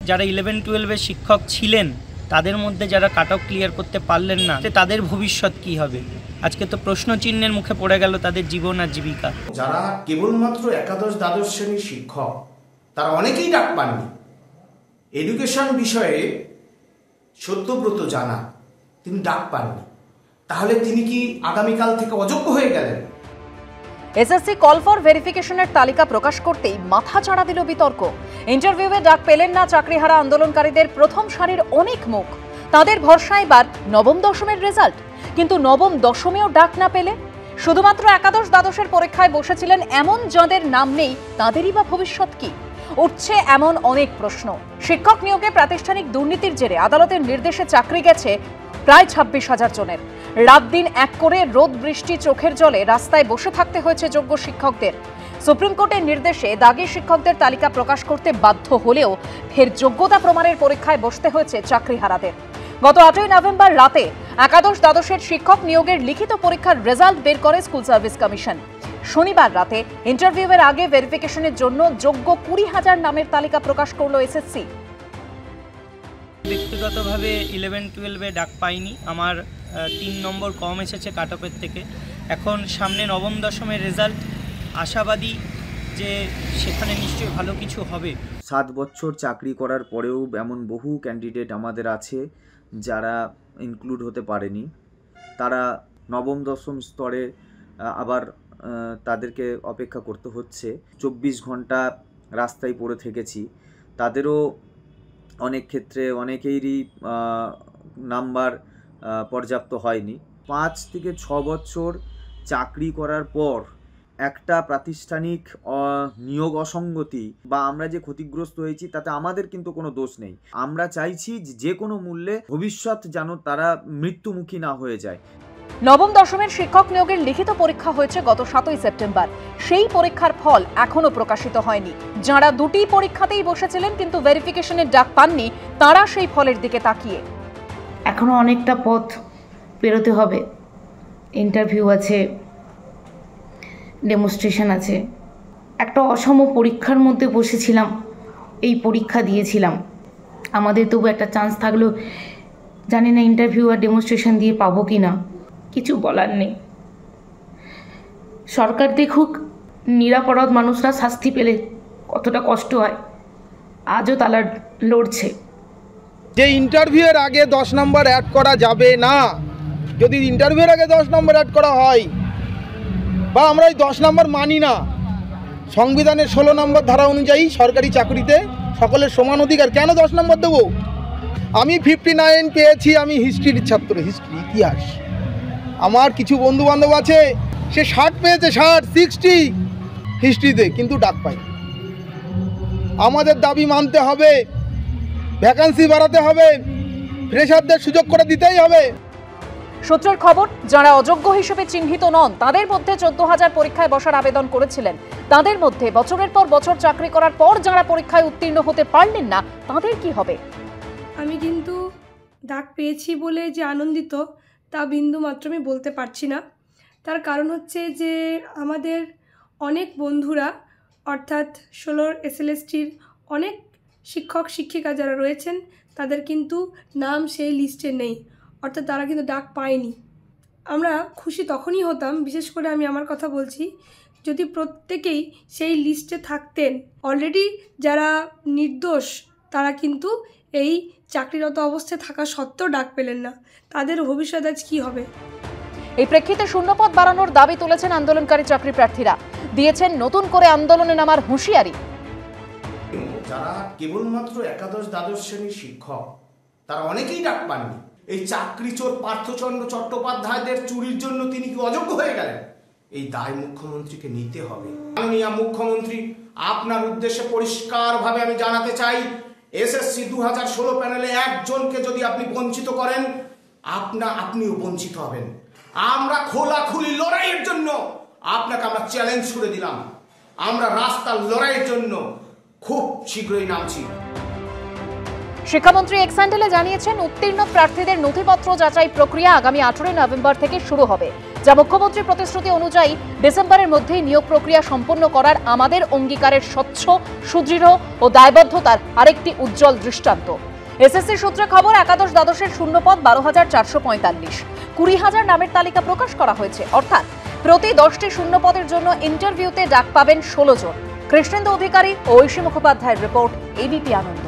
যারা 11-12-এর শিক্ষক ছিলেন তাদের মধ্যে যারা কাট অফ ক্লিয়ার করতে পারলেন না, তাদের ভবিষ্যৎ কি হবে? আজকে তো প্রশ্নচিহ্নের মুখে পড়ে গেল তাদের জীবন আর জীবিকা। যারা কেবলমাত্র একাদশ দ্বাদশ শ্রেণীর শিক্ষক তারা অনেকেই ডাক পাননি। এডুকেশন বিষয়ে সত্যব্রত জানা, তিনি ডাক পাননি, তাহলে তিনি কি আগামীকাল থেকে অযোগ্য হয়ে গেলেন? এসএসসি কল ফর ভেরিফিকেশনের তালিকা প্রকাশ করতেই মাথা চাড়া দিল বিতর্ক। ইন্টারভিউয়ে ডাক পেলেন না চাকরিহারা আন্দোলনকারীদের প্রথম সারির অনেক মুখ। তাদের ভরসায় এবার নবম দশমের রেজাল্ট, কিন্তু নবম দশমেও ডাক না পেলে শুধুমাত্র একাদশ দ্বাদশের পরীক্ষায় বসেছিলেন এমন যাদের নাম নেই, তাদেরই বা ভবিষ্যৎ কি? উঠছে এমন অনেক প্রশ্ন। শিক্ষক নিয়োগে প্রাতিষ্ঠানিক দুর্নীতির জেরে আদালতের নির্দেশে চাকরি গেছে প্রায় 26,000 জনের। রাত দিন এক করে রোদ বৃষ্টি চোখের জলে রাস্তায় বসে থাকতে হয়েছে যোগ্য শিক্ষকদের। সুপ্রিম কোর্টের নির্দেশে দাগি শিক্ষকদের তালিকা প্রকাশ করতে বাধ্য হলেও ফের যোগ্যতা প্রমাণের পরীক্ষায় বসতে হয়েছে চাকরিহারাদের। গত 8ই নভেম্বর রাতে একাদশ দ্বাদশের শিক্ষক নিয়োগের লিখিত পরীক্ষার রেজাল্ট বের করে স্কুল সার্ভিস কমিশন। শনিবার রাতে ইন্টারভিউয়ের আগে ভেরিফিকেশনের জন্য যোগ্য 20,000 নামের তালিকা প্রকাশ করলো এসএসসি। ব্যক্তিগতভাবে 11-12-এ ডাক পাইনি, আমার 3 নম্বর কম এসেছে কাট অফের থেকে। এখন সামনে নবম দশমের রেজাল্ট, আশাবাদী যে সেখানে নিশ্চয়ই ভালো কিছু হবে। 7 বছর চাকরি করার পরেও এমন বহু ক্যান্ডিডেট আমাদের আছে যারা ইনক্লুড হতে পারেনি। তারা নবম দশম স্তরে আবার তাদেরকে অপেক্ষা করতে হচ্ছে। 24 ঘন্টা রাস্তায় পড়ে থেকেছি, তাদেরও অনেক ক্ষেত্রে অনেকেরই নাম্বার পর্যাপ্ত হয়নি। 5 থেকে 6 বছর চাকরি করার পর একটা প্রাতিষ্ঠানিক নিয়োগ অসঙ্গতি বা আমরা যে ক্ষতিগ্রস্ত হয়েছি তাতে আমাদের কিন্তু কোনো দোষ নেই। আমরা চাইছি যে কোনো মূল্যে ভবিষ্যৎ যেন তারা মৃত্যুমুখী না হয়ে যায়। নবম দশমের শিক্ষক নিয়োগের লিখিত পরীক্ষা হয়েছে গত 7ই সেপ্টেম্বর। সেই পরীক্ষার ফল এখনো প্রকাশিত হয়নি। যারা দুটি পরীক্ষাতেই বসেছিলেন কিন্তু ভেরিফিকেশনের ডাক পাননি, তারা সেই ফলের দিকে তাকিয়ে। এখনো অনেকটা পথ পেরোতে হবে। ইন্টারভিউ আছে, ডেমনস্ট্রেশন আছে। একটা অসম পরীক্ষার মধ্যে বসেছিলাম, এই পরীক্ষা দিয়েছিলাম। আমাদের তবু একটা চান্স থাকলেও জানি না ইন্টারভিউ আর ডেমনস্ট্রেশন দিয়ে পাবো কি না, কিছু বলার নেই। সরকার দেখুক নিরপরাধ মানুষরা শাস্তি পেলে কতটা কষ্ট হয়, আজও তারা লড়ছে। যে ইন্টারভিউয়ের আগে 10 নম্বর অ্যাড করা যাবে না, যদি ইন্টারভিউয়ের আগে 10 নম্বর অ্যাড করা হয় বা আমরা এই 10 নম্বর মানি না, সংবিধানের 16 নম্বর ধারা অনুযায়ী সরকারি চাকরিতে সকলের সমান অধিকার, কেন 10 নম্বর দেবো? আমি 59 পেয়েছি, আমি হিস্ট্রির ছাত্র, হিস্ট্রি ইতিহাস। আমার কিছু বন্ধু বান্ধব আছে সে 60 পেয়েছে, 60 হিস্ট্রিতে, কিন্তু ডাক পাই। আমাদের দাবি মানতে হবে, ভ্যাকান্সি বাড়াতে হবে, ফ্রেশারদের সুযোগ করে দিতেই হবে। সূত্রের খবর, যারা অযোগ্য হিসেবে চিহ্নিত নন তাদের মধ্যে 14,000 পরীক্ষায় বসার আবেদন করেছিলেন। তাদের মধ্যে বছরের পর বছর চাকরি করার পর যারা পরীক্ষায় উত্তীর্ণ হতে পারলেন না, তাদের কি হবে? আমি কিন্তু ডাক পেয়েছি বলে যে আনন্দিত তা বিন্দু মাত্র আমি বলতে পারছি না। তার কারণ হচ্ছে যে আমাদের অনেক বন্ধুরা, অর্থাৎ 16 SLSTর অনেক শিক্ষক শিক্ষিকা যারা রয়েছেন তাদের কিন্তু নাম সেই লিস্টে নেই, অর্থাৎ তারা কিন্তু ডাক পায়নি। আমরা খুশি তখনই হতাম, বিশেষ করে আমি আমার কথা বলছি, যদি প্রত্যেকেই সেই লিস্টে থাকতেন। অলরেডি যারা নির্দোষ তারা কিন্তু এই চাকরিরত অবস্থায় থাকা সত্ত্বেও ডাক পেলেন না, তাদের ভবিষ্যৎ আজ কী হবে? এই প্রেক্ষিতে শূন্যপদ বাড়ানোর দাবি তুলেছেন আন্দোলনকারী চাকরি প্রার্থীরা, দিয়েছেন নতুন করে আন্দোলনে নামার হুঁশিয়ারি। যারা কেবলমাত্র একাদশ দ্বাদশ শ্রেণীর শিক্ষক তারা অনেকেই ডাক পাননি। এই চাকরি চোর পার্থচন্দ্র চট্টোপাধ্যায়দের চুরির জন্য তিনি কি অযোগ্য হয়ে গেলেন? এই দায় মুখ্যমন্ত্রীকে নিতে হবে। মাননীয় মুখ্যমন্ত্রী, আপনার উদ্দেশ্যে পরিষ্কারভাবে আমি জানাতে চাই, এসএসসি 2016 প্যানেলে একজনকে যদি আপনি বঞ্চিত করেন, আপনিও বঞ্চিত হবেন। আমরা খোলাখুলি লড়াইয়ের জন্য আপনাকে আমরা চ্যালেঞ্জ করে দিলাম। আমরা রাস্তার লড়াইয়ের জন্য খুব শীঘ্রই নামছি। শিক্ষামন্ত্রী এক্স হ্যান্ডেলে জানিয়েছেন, উত্তীর্ণ প্রার্থীদের নথিপত্র যাচাই প্রক্রিয়া আগামী 18 নভেম্বর থেকে শুরু হবে, যা মুখ্যমন্ত্রীর প্রতিশ্রুতি অনুযায়ী ডিসেম্বরের মধ্যেই নিয়োগ প্রক্রিয়া সম্পন্ন করার আমাদের অঙ্গীকারের স্বচ্ছ, সুদৃঢ় ও দায়বদ্ধতার আরেকটি উজ্জ্বল দৃষ্টান্ত। এসএসসি সূত্রে খবর, একাদশ দ্বাদশের শূন্যপদ 12,445, 20,000 নামের তালিকা প্রকাশ করা হয়েছে। অর্থাৎ প্রতি 10টি শূন্যপদের জন্য ইন্টারভিউতে ডাক পাবেন 16 জন। কৃষ্ণেন্দু অধিকারী ও ঐশী মুখোপাধ্যায়ের রিপোর্ট, এবিপি আনন্দ।